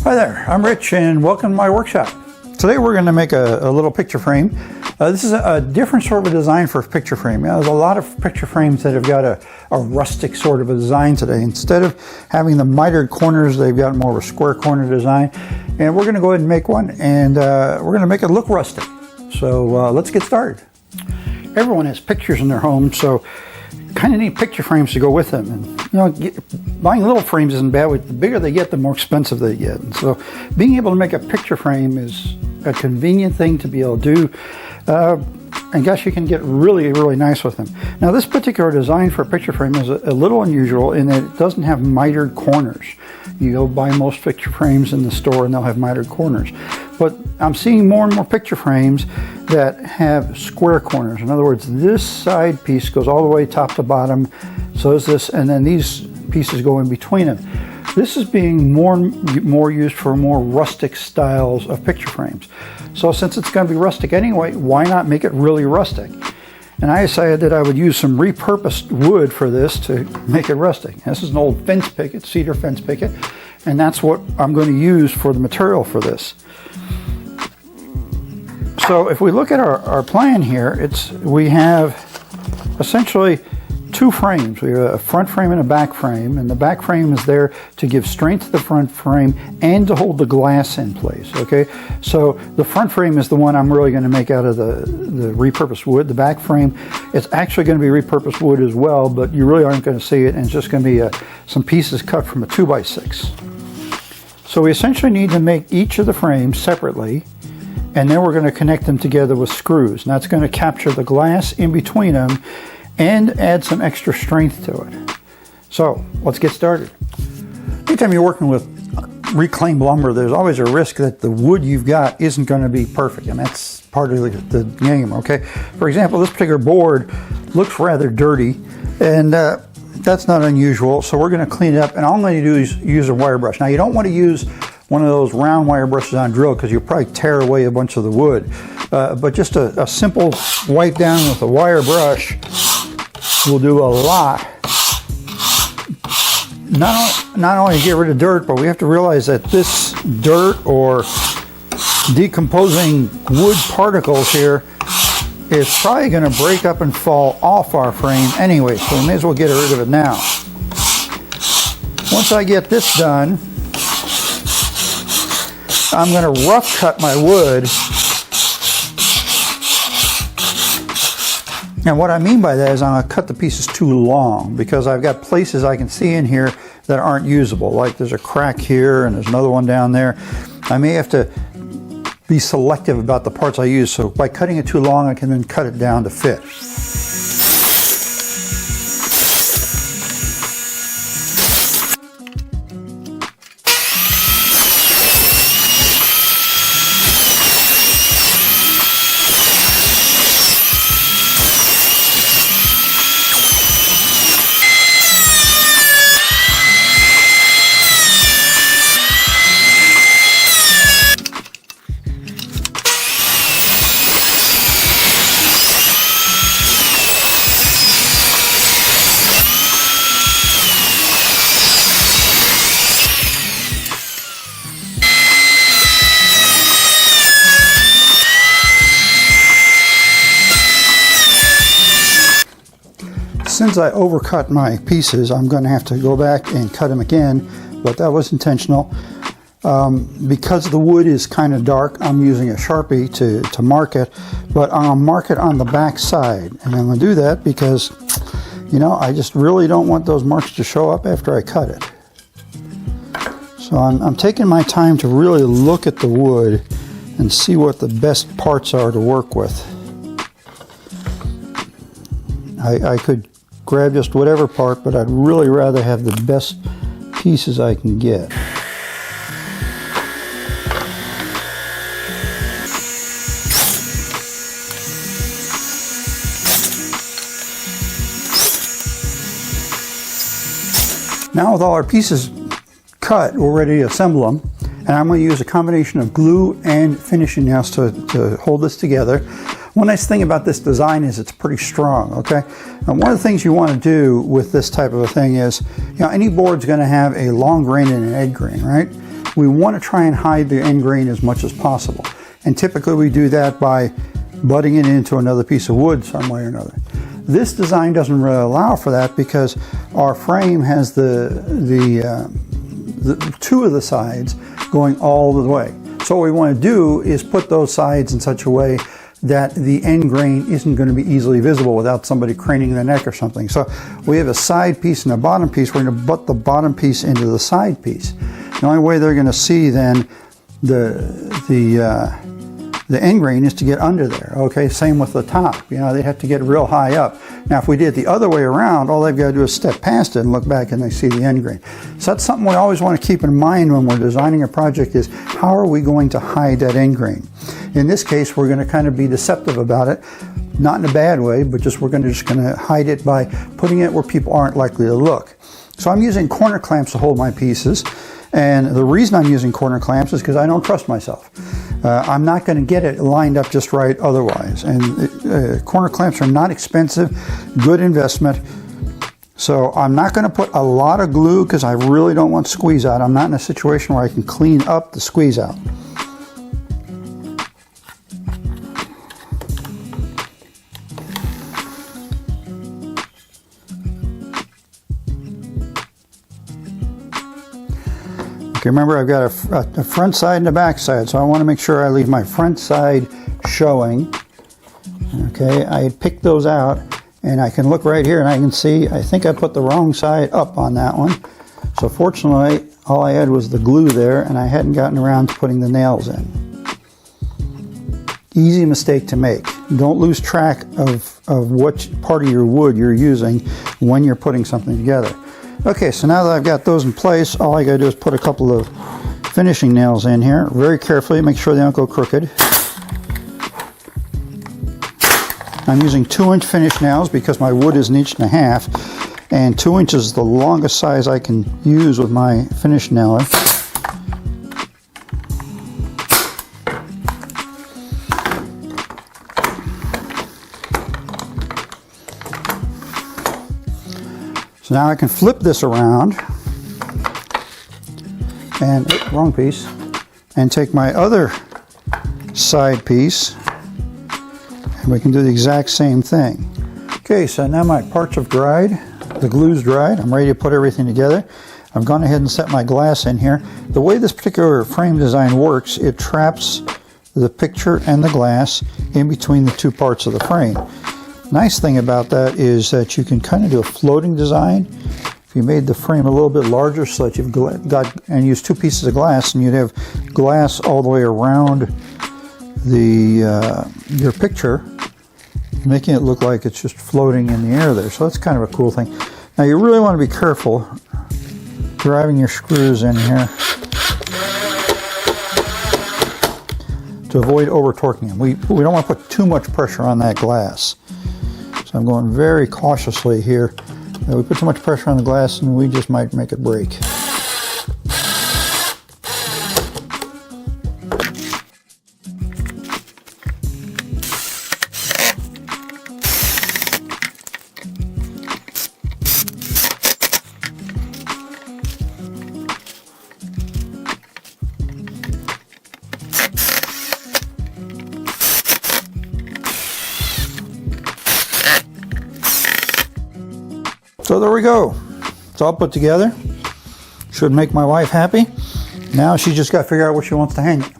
Hi there, I'm Rich and welcome to my workshop. Today we're going to make a little picture frame. This is a different sort of a design for a picture frame. There's a lot of picture frames that have got a rustic sort of a design today. Instead of having the mitered corners, they've got more of a square corner design. And we're going to go ahead and make one, and we're going to make it look rustic. So let's get started. Everyone has pictures in their home, so kind of need picture frames to go with them. And buying little frames isn't bad. The bigger they get, the more expensive they get. And so being able to make a picture frame is a convenient thing to be able to do. And gosh, you can get really, really nice with them. Now, this particular design for a picture frame is a little unusual in that it doesn't have mitered corners. You go buy most picture frames in the store and they'll have mitered corners. But I'm seeing more and more picture frames that have square corners. In other words, this side piece goes all the way top to bottom, so is this, and then these pieces go in between them. This is being more and more used for more rustic styles of picture frames. So since it's going to be rustic anyway, why not make it really rustic? And I decided that I would use some repurposed wood for this to make it rustic. This is an old fence picket, cedar fence picket, and that's what I'm going to use for the material for this. So if we look at our plan here, we have essentially two frames. We have a front frame and a back frame, and the back frame is there to give strength to the front frame and to hold the glass in place, okay? So the front frame is the one I'm really going to make out of the repurposed wood. The back frame, it's actually going to be repurposed wood as well, but you really aren't going to see it, and it's just going to be some pieces cut from a 2x6. So we essentially need to make each of the frames separately, and then we're going to connect them together with screws. And that's going to capture the glass in between them and add some extra strength to it. So let's get started. Anytime you're working with reclaimed lumber, there's always a risk that the wood you've got isn't going to be perfect, and that's part of the game, okay? For example, this particular board looks rather dirty, and that's not unusual, so we're going to clean it up, and all I'm going to do is use a wire brush. Now, you don't want to use one of those round wire brushes on drill because you'll probably tear away a bunch of the wood. But just a simple wipe down with a wire brush will do a lot. Not only to get rid of dirt, but we have to realize that this dirt or decomposing wood particles here is probably going to break up and fall off our frame anyway, so we may as well get rid of it now. Once I get this done, I'm going to rough cut my wood. And what I mean by that is I'm going to cut the pieces too long because I've got places I can see in here that aren't usable. Like there's a crack here and there's another one down there. I may have to be selective about the parts I use. So by cutting it too long, I can then cut it down to fit. Since I overcut my pieces, I'm going to have to go back and cut them again, but that was intentional. Because the wood is kind of dark, I'm using a Sharpie to mark it, but I'll mark it on the back side. And I'm going to do that because, I just really don't want those marks to show up after I cut it. So I'm taking my time to really look at the wood and see what the best parts are to work with. I could grab just whatever part, but I'd really rather have the best pieces I can get. Now with all our pieces cut, we're ready to assemble them, and I'm going to use a combination of glue and finishing nails to hold this together. One nice thing about this design is it's pretty strong, okay? And one of the things you want to do with this type of a thing is, any board's going to have a long grain and an end grain, right? we want to try and hide the end grain as much as possible. And typically we do that by butting it into another piece of wood some way or another. This design doesn't really allow for that because our frame has the two of the sides going all the way. So what we want to do is put those sides in such a way that the end grain isn't going to be easily visible without somebody craning their neck or something. So we have a side piece and a bottom piece. We're going to butt the bottom piece into the side piece. The only way they're going to see then the end grain is to get under there. Okay, same with the top. You know, they have to get real high up. Now, if we did it the other way around, all they've got to do is step past it and look back and they see the end grain. So that's something we always want to keep in mind when we're designing a project is how are we going to hide that end grain? In this case, we're going to kind of be deceptive about it, not in a bad way, but just we're just going to hide it by putting it where people aren't likely to look. So I'm using corner clamps to hold my pieces. And the reason I'm using corner clamps is because I don't trust myself. I'm not going to get it lined up just right otherwise. And corner clamps are not expensive, good investment. So I'm not going to put a lot of glue because I really don't want squeeze out. I'm not in a situation where I can clean up the squeeze out. Okay, remember I've got a front side and a back side, so I want to make sure I leave my front side showing. Okay, I picked those out and I can look right here and I can see, I think I put the wrong side up on that one. So fortunately, all I had was the glue there and I hadn't gotten around to putting the nails in. Easy mistake to make. Don't lose track of what part of your wood you're using when you're putting something together. Okay, so now that I've got those in place, all I gotta do is put a couple of finishing nails in here very carefully, make sure they don't go crooked. I'm using 2-inch finish nails because my wood is 1.5 inches, and 2 inches is the longest size I can use with my finish nailer. So now I can flip this around and, wrong piece, and take my other side piece and we can do the exact same thing. Okay, so now my parts have dried, the glue's dried, I'm ready to put everything together. I've gone ahead and set my glass in here. The way this particular frame design works, it traps the picture and the glass in between the two parts of the frame. Nice thing about that is that you can kind of do a floating design. If you made the frame a little bit larger so that you've got and use 2 pieces of glass and you'd have glass all the way around your picture, making it look like it's just floating in the air there. So that's kind of a cool thing. Now you really want to be careful driving your screws in here to avoid over torquing them. We don't want to put too much pressure on that glass. So I'm going very cautiously here. We put too much pressure on the glass and we just might make it break. So there we go. It's all put together. Should make my wife happy. Now she's just got to figure out where she wants to hang it.